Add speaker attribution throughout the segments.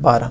Speaker 1: 12।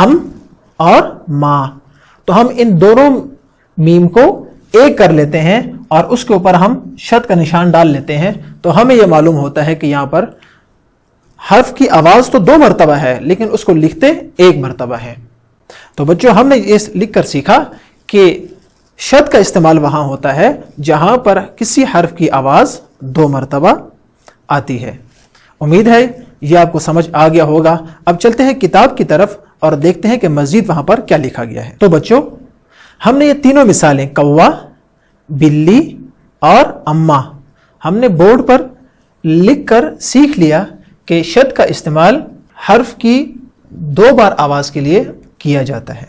Speaker 1: ام اور ما. تو ہم ان دونوں میم کو ایک کر لیتے ہیں اور اس کے اوپر ہم شد کا نشان ڈال لیتے ہیں, تو ہمیں یہ معلوم ہوتا ہے کہ یہاں پر حرف کی آواز تو 2 مرتبہ ہے لیکن اس کو لکھتے 1 مرتبہ ہے. تو بچوں ہم نے یہ لکھ کر سیکھا کہ شد کا استعمال وہاں ہوتا ہے جہاں پر کسی حرف کی آواز 2 مرتبہ آتی ہے. امید ہے یہ آپ کو سمجھ آ گیا ہوگا. اب چلتے ہیں کتاب کی طرف اور دیکھتے ہیں کہ مزید وہاں پر کیا لکھا گیا ہے. تو بچوں ہم نے یہ تینوں مثالیں کوا, بلی اور اما ہم نے بورڈ پر لکھ کر سیکھ لیا کہ شد کا استعمال حرف کی 2 بار آواز کے لیے کیا جاتا ہے.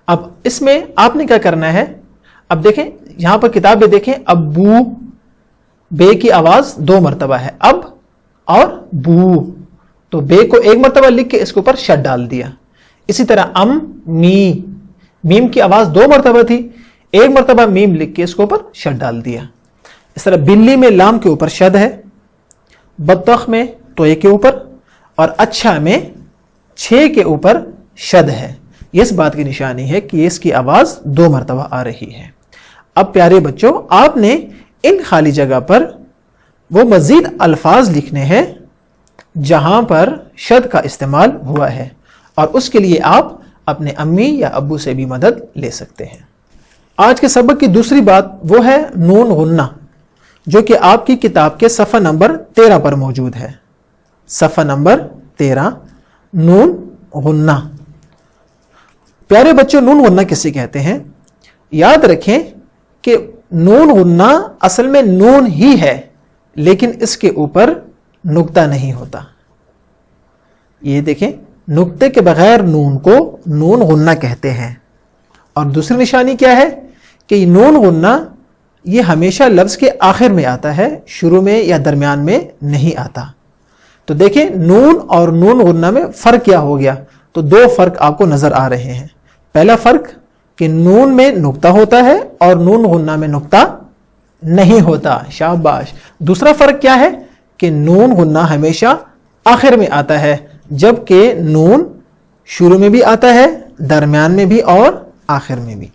Speaker 1: اب اس میں آپ نے کیا کرنا ہے, اب دیکھیں یہاں پر کتاب میں دیکھیں ابو, بے کی آواز 2 مرتبہ ہے, اب اور بو, تو بے کو 1 مرتبہ لکھ کے اس کے اوپر شد ڈال دیا. اسی طرح ام می, میم کی آواز 2 مرتبہ تھی, 1 مرتبہ میم لکھ کے اس کے اوپر شد ڈال دیا. اس طرح بلی میں لام کے اوپر شد ہے, بطخ میں توئے کے اوپر, اور اچھا میں 6 کے اوپر شد ہے. یہ اس بات کی نشانی ہے کہ اس کی آواز 2 مرتبہ آ رہی ہے. اب پیارے بچوں آپ نے ان خالی جگہ پر وہ مزید الفاظ لکھنے ہیں جہاں پر شد کا استعمال ہوا ہے, اور اس کے لیے آپ اپنے امی یا ابو سے بھی مدد لے سکتے ہیں. آج کے سبق کی دوسری بات وہ ہے نون غنہ, جو کہ آپ کی کتاب کے صفحہ نمبر 13 پر موجود ہے. صفحہ نمبر 13 نون غنہ. پیارے بچوں نون غنہ کسے کہتے ہیں؟ یاد رکھیں کہ نون غنہ اصل میں نون ہی ہے لیکن اس کے اوپر نقطہ نہیں ہوتا. یہ دیکھیں نقطے کے بغیر نون کو نون غنہ کہتے ہیں. اور دوسری نشانی کیا ہے کہ یہ نون غنہ یہ ہمیشہ لفظ کے آخر میں آتا ہے, شروع میں یا درمیان میں نہیں آتا. تو دیکھیں نون اور نون غنہ میں فرق کیا ہو گیا, تو 2 فرق آپ کو نظر آ رہے ہیں. پہلا فرق کہ نون میں نقطہ ہوتا ہے اور نون غنہ میں نقطہ نہیں ہوتا. شاباش. دوسرا فرق کیا ہے کہ نون غنہ ہمیشہ آخر میں آتا ہے جبکہ نون شروع میں بھی آتا ہے, درمیان میں بھی اور آخر میں بھی.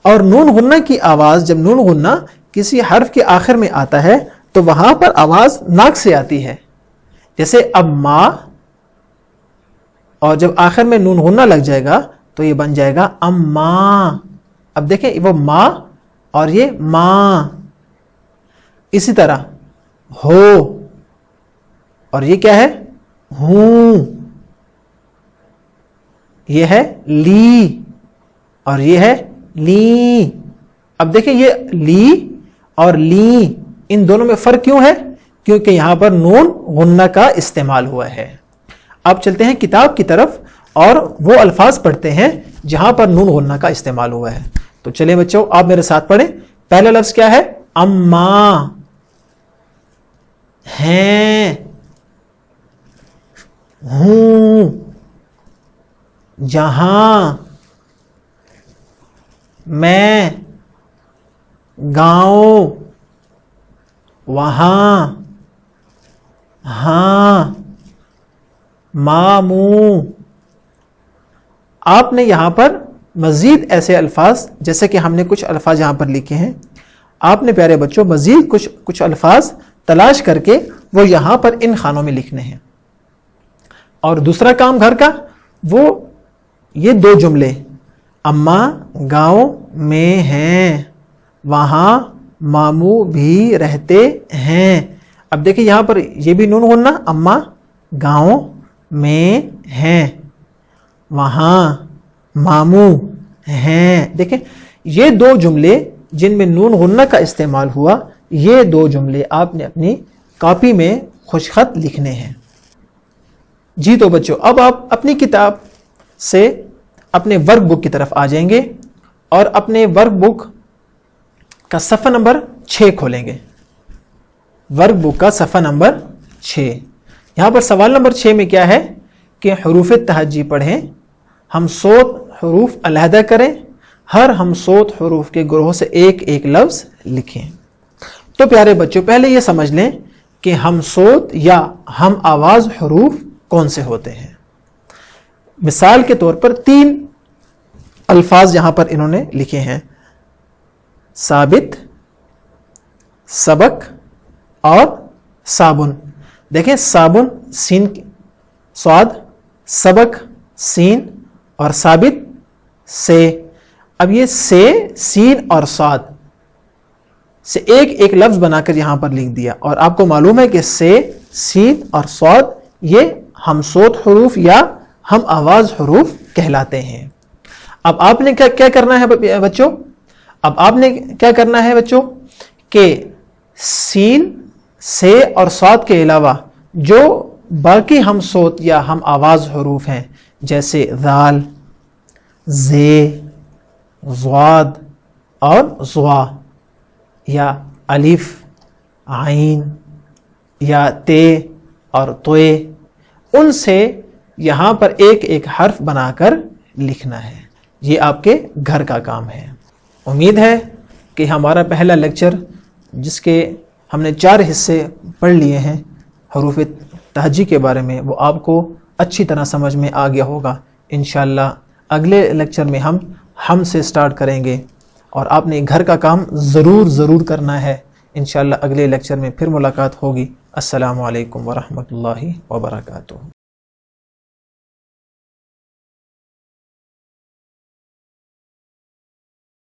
Speaker 1: اور نون غنہ کی آواز جب نون غنہ کسی حرف کے آخر میں آتا ہے تو وہاں پر آواز ناک سے آتی ہے, جیسے اب ماں, اور جب آخر میں نون غنہ لگ جائے گا تو یہ بن جائے گا اماں. اب دیکھیں وہ ماں اور یہ ماں. اسی طرح ہو, اور یہ کیا ہے ہوں, یہ ہے لی اور یہ ہے لی. اب دیکھیں یہ لی اور لی ان دونوں میں فرق کیوں ہے؟ کیونکہ یہاں پر نون غنہ کا استعمال ہوا ہے. اب چلتے ہیں کتاب کی طرف اور وہ الفاظ پڑھتے ہیں جہاں پر نون غنہ کا استعمال ہوا ہے. تو چلیں بچوں آپ میرے ساتھ پڑھیں. پہلا لفظ کیا ہے؟ اماں, ہیں, ہوں, جہاں, میں, گاؤں, وہاں, ہاں, ماموں. آپ نے یہاں پر مزید ایسے الفاظ, جیسے کہ ہم نے کچھ الفاظ یہاں پر لکھے ہیں, آپ نے پیارے بچوں مزید کچھ الفاظ تلاش کر کے وہ یہاں پر ان خانوں میں لکھنے ہیں. اور دوسرا کام گھر کا وہ یہ 2 جملے اماں گاؤں میں ہیں, وہاں ماموں بھی رہتے ہیں. اب دیکھیں یہاں پر یہ بھی نون غنہ, اماں گاؤں میں ہیں, وہاں ماموں ہیں. دیکھیں یہ 2 جملے جن میں نون غنہ کا استعمال ہوا, یہ 2 جملے آپ نے اپنی کاپی میں خوش خط لکھنے ہیں. جی تو بچوں اب آپ اپنی کتاب سے اپنے ورک بک کی طرف آ جائیں گے اور اپنے ورک بک کا صفحہ نمبر 6 کھولیں گے. ورک بک کا صفحہ نمبر 6. یہاں پر سوال نمبر 6 میں کیا ہے کہ حروف تہجی پڑھیں, ہم صوت حروف علیحدہ کریں, ہر ہم صوت حروف کے گروہ سے ایک ایک لفظ لکھیں. تو پیارے بچوں پہلے یہ سمجھ لیں کہ ہم صوت یا ہم آواز حروف کون سے ہوتے ہیں. مثال کے طور پر 3 الفاظ یہاں پر انہوں نے لکھے ہیں، ثابت، سبق اور صابن۔ دیکھیں صابن سین صاد، سبق سین اور ثابت سے۔ اب یہ سے، سین اور صاد سے ایک ایک لفظ بنا کر یہاں پر لکھ دیا، اور آپ کو معلوم ہے کہ سے، سین اور صاد یہ ہم صوت حروف یا ہم آواز حروف کہلاتے ہیں۔ اب آپ نے کیا کرنا ہے بچوں؟ اب آپ نے کیا کرنا ہے بچوں کہ سین، سے اور صاد کے علاوہ جو باقی ہم صوت یا ہم آواز حروف ہیں، جیسے ذال، زے، ضاد اور ضوا، یا الف، عین یا تے اور طوے، ان سے یہاں پر ایک ایک حرف بنا کر لکھنا ہے۔ یہ آپ کے گھر کا کام ہے۔ امید ہے کہ ہمارا پہلا لیکچر، جس کے ہم نے 4 حصے پڑھ لیے ہیں حروف تہجی کے بارے میں، وہ آپ کو اچھی طرح سمجھ میں آ گیا ہوگا۔ انشاءاللہ اگلے لیکچر میں ہم سے سٹارٹ کریں گے، اور آپ نے گھر کا کام ضرور کرنا ہے۔ انشاءاللہ اگلے لیکچر میں پھر ملاقات ہوگی۔ السلام علیکم ورحمۃ اللہ وبرکاتہ۔